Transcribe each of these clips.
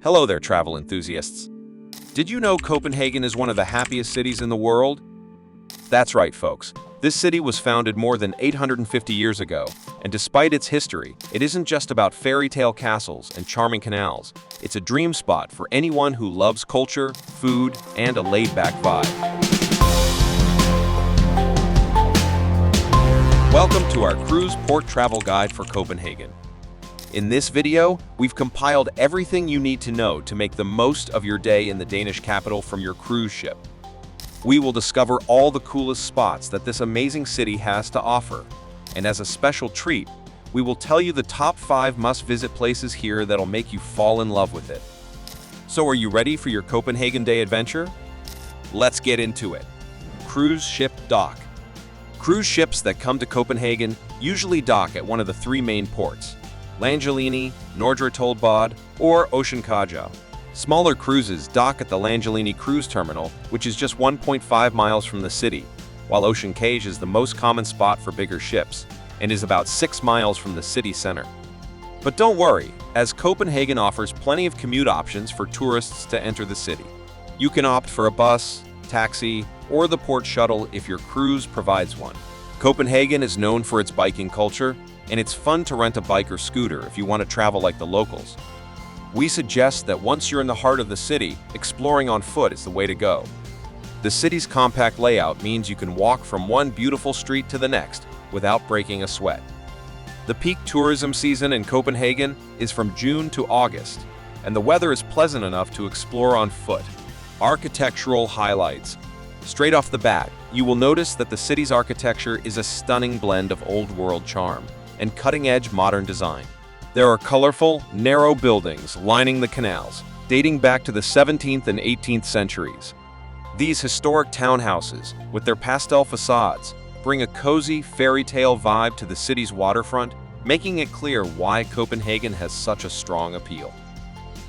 Hello there, travel enthusiasts. Did you know Copenhagen is one of the happiest cities in the world? That's right, folks. This city was founded more than 850 years ago, and despite its history, it isn't just about fairy tale castles and charming canals. It's a dream spot for anyone who loves culture, food, and a laid-back vibe. Welcome to our cruise port travel guide for Copenhagen. In this video, we've compiled everything you need to know to make the most of your day in the Danish capital from your cruise ship. We will discover all the coolest spots that this amazing city has to offer. And as a special treat, we will tell you the top 5 must-visit places here that'll make you fall in love with it. So are you ready for your Copenhagen day adventure? Let's get into it. Cruise ship dock. Cruise ships that come to Copenhagen usually dock at one of the 3 main ports: Langelini, Nordre Toldbod, or Ocean Kajau. Smaller cruises dock at the Langelini Cruise Terminal, which is just 1.5 miles from the city, while Ocean Kajau is the most common spot for bigger ships and is about 6 miles from the city center. But don't worry, as Copenhagen offers plenty of commute options for tourists to enter the city. You can opt for a bus, taxi, or the port shuttle if your cruise provides one. Copenhagen is known for its biking culture, and it's fun to rent a bike or scooter if you want to travel like the locals. We suggest that once you're in the heart of the city, exploring on foot is the way to go. The city's compact layout means you can walk from one beautiful street to the next without breaking a sweat. The peak tourism season in Copenhagen is from June to August, and the weather is pleasant enough to explore on foot. Architectural highlights. Straight off the bat, you will notice that the city's architecture is a stunning blend of old-world charm and cutting-edge modern design. There are colorful, narrow buildings lining the canals, dating back to the 17th and 18th centuries. These historic townhouses, with their pastel facades, bring a cozy, fairy tale vibe to the city's waterfront, making it clear why Copenhagen has such a strong appeal.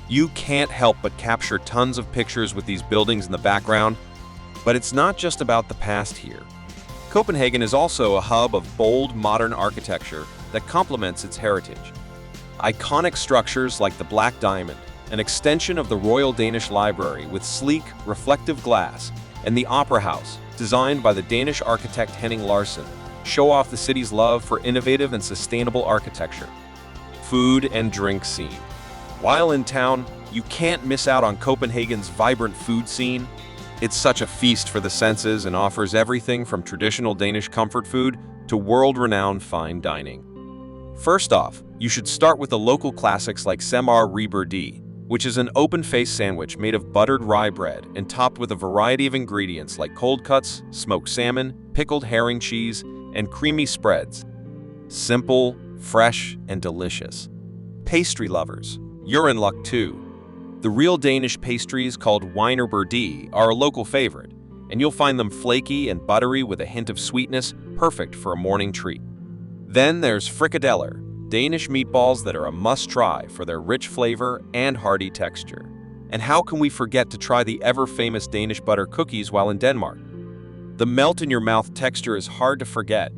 You can't help but capture tons of pictures with these buildings in the background, but it's not just about the past here. Copenhagen is also a hub of bold, modern architecture that complements its heritage. Iconic structures like the Black Diamond, an extension of the Royal Danish Library with sleek, reflective glass, and the Opera House, designed by the Danish architect Henning Larsen, show off the city's love for innovative and sustainable architecture. Food and drink scene. While in town, you can't miss out on Copenhagen's vibrant food scene. It's such a feast for the senses and offers everything from traditional Danish comfort food to world-renowned fine dining. First off, you should start with the local classics like Semar Rieberdi, which is an open-faced sandwich made of buttered rye bread and topped with a variety of ingredients like cold cuts, smoked salmon, pickled herring cheese, and creamy spreads. Simple, fresh, and delicious. Pastry lovers, you're in luck too. The real Danish pastries called Wienerbirdie are a local favorite, and you'll find them flaky and buttery with a hint of sweetness, perfect for a morning treat. Then there's frikadeller, Danish meatballs that are a must-try for their rich flavor and hearty texture. And how can we forget to try the ever-famous Danish butter cookies while in Denmark? The melt-in-your-mouth texture is hard to forget.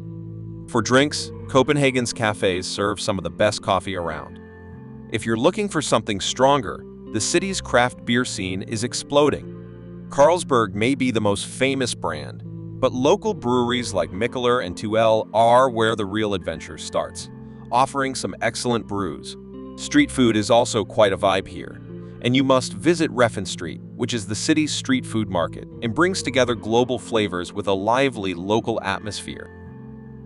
For drinks, Copenhagen's cafes serve some of the best coffee around. If you're looking for something stronger, the city's craft beer scene is exploding. Carlsberg may be the most famous brand, but local breweries like Mikkeller and Tuel are where the real adventure starts, offering some excellent brews. Street food is also quite a vibe here, and you must visit Refn Street, which is the city's street food market and brings together global flavors with a lively local atmosphere.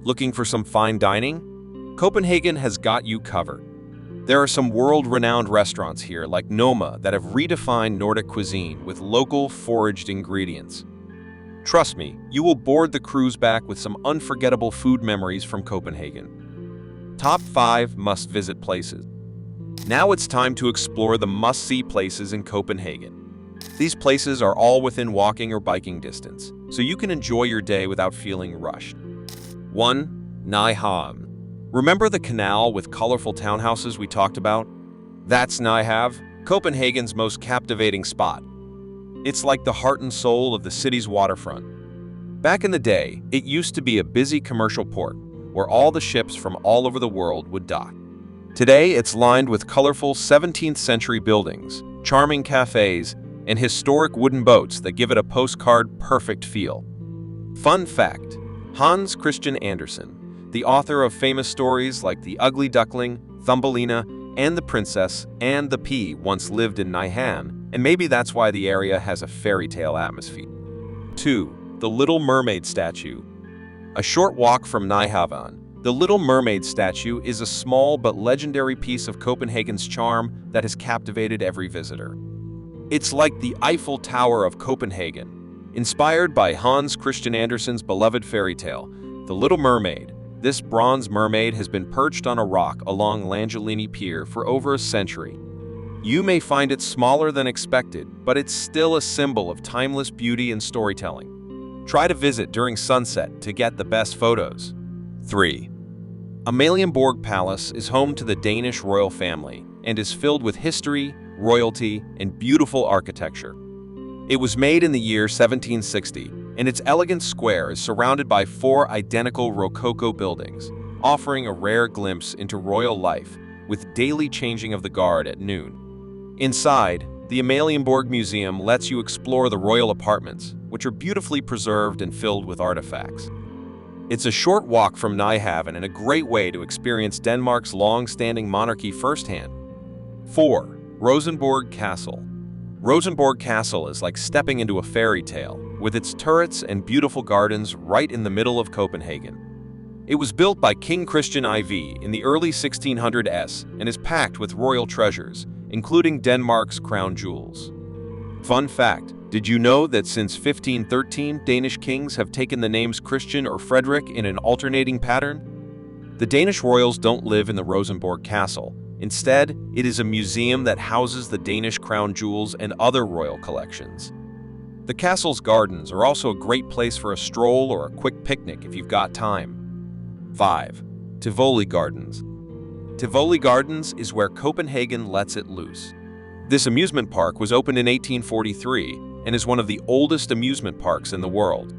Looking for some fine dining? Copenhagen has got you covered. There are some world-renowned restaurants here like Noma that have redefined Nordic cuisine with local, foraged ingredients. Trust me, you will board the cruise back with some unforgettable food memories from Copenhagen. Top 5 must-visit places. Now it's time to explore the must-see places in Copenhagen. These places are all within walking or biking distance, so you can enjoy your day without feeling rushed. 1. Nyhavn. Remember the canal with colorful townhouses we talked about? That's Nyhavn, Copenhagen's most captivating spot. It's like the heart and soul of the city's waterfront. Back in the day, it used to be a busy commercial port where all the ships from all over the world would dock. Today, it's lined with colorful 17th-century buildings, charming cafes, and historic wooden boats that give it a postcard-perfect feel. Fun fact: Hans Christian Andersen, the author of famous stories like The Ugly Duckling, Thumbelina, and The Princess and the Pea, once lived in Nyhavn, and maybe that's why the area has a fairy tale atmosphere. 2. The Little Mermaid Statue. A short walk from Nyhavn, the Little Mermaid statue is a small but legendary piece of Copenhagen's charm that has captivated every visitor. It's like the Eiffel Tower of Copenhagen. Inspired by Hans Christian Andersen's beloved fairy tale, The Little Mermaid, this bronze mermaid has been perched on a rock along Langelinie Pier for over a century. You may find it smaller than expected, but it's still a symbol of timeless beauty and storytelling. Try to visit during sunset to get the best photos. 3. Amalienborg Palace is home to the Danish royal family and is filled with history, royalty, and beautiful architecture. It was made in the year 1760, and its elegant square is surrounded by 4 identical Rococo buildings, offering a rare glimpse into royal life with daily changing of the guard at noon. Inside, the Amalienborg Museum lets you explore the royal apartments, which are beautifully preserved and filled with artifacts. It's a short walk from Nyhavn and a great way to experience Denmark's long-standing monarchy firsthand. 4. Rosenborg Caastle. Rosenborg Caastle is like stepping into a fairy tale, with its turrets and beautiful gardens right in the middle of Copenhagen. It was built by King Christian IV in the early 1600s and is packed with royal treasures, including Denmark's crown jewels. Fun fact: did you know that since 1513, Danish kings have taken the names Christian or Frederick in an alternating pattern? The Danish royals don't live in the Rosenborg Caastle. Instead, it is a museum that houses the Danish crown jewels and other royal collections. The castle's gardens are also a great place for a stroll or a quick picnic if you've got time. 5. Tivoli Gardens. Tivoli Gardens is where Copenhagen lets it loose. This amusement park was opened in 1843 and is one of the oldest amusement parks in the world.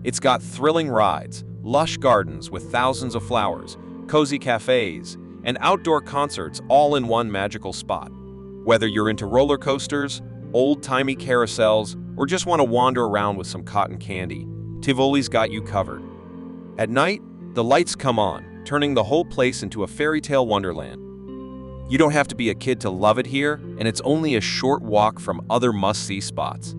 It's got thrilling rides, lush gardens with thousands of flowers, cozy cafes, and outdoor concerts all in one magical spot. Whether you're into roller coasters, old-timey carousels, or just want to wander around with some cotton candy, Tivoli's got you covered. At night, the lights come on, turning the whole place into a fairy tale wonderland. You don't have to be a kid to love it here, and it's only a short walk from other must-see spots.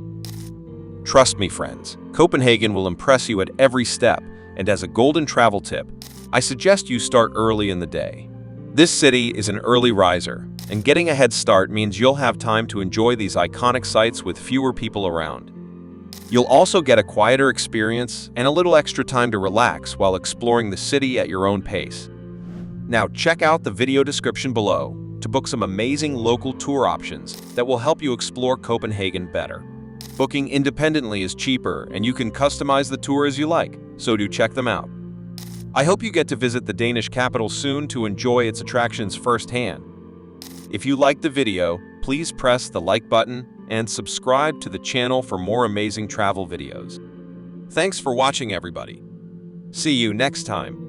Trust me, friends, Copenhagen will impress you at every step, and as a golden travel tip, I suggest you start early in the day. This city is an early riser, and getting a head start means you'll have time to enjoy these iconic sites with fewer people around. You'll also get a quieter experience and a little extra time to relax while exploring the city at your own pace. Now check out the video description below to book some amazing local tour options that will help you explore Copenhagen better. Booking independently is cheaper, and you can customize the tour as you like, so do check them out. I hope you get to visit the Danish capital soon to enjoy its attractions firsthand. If you liked the video, please press the like button and subscribe to the channel for more amazing travel videos. Thanks for watching, everybody. See you next time.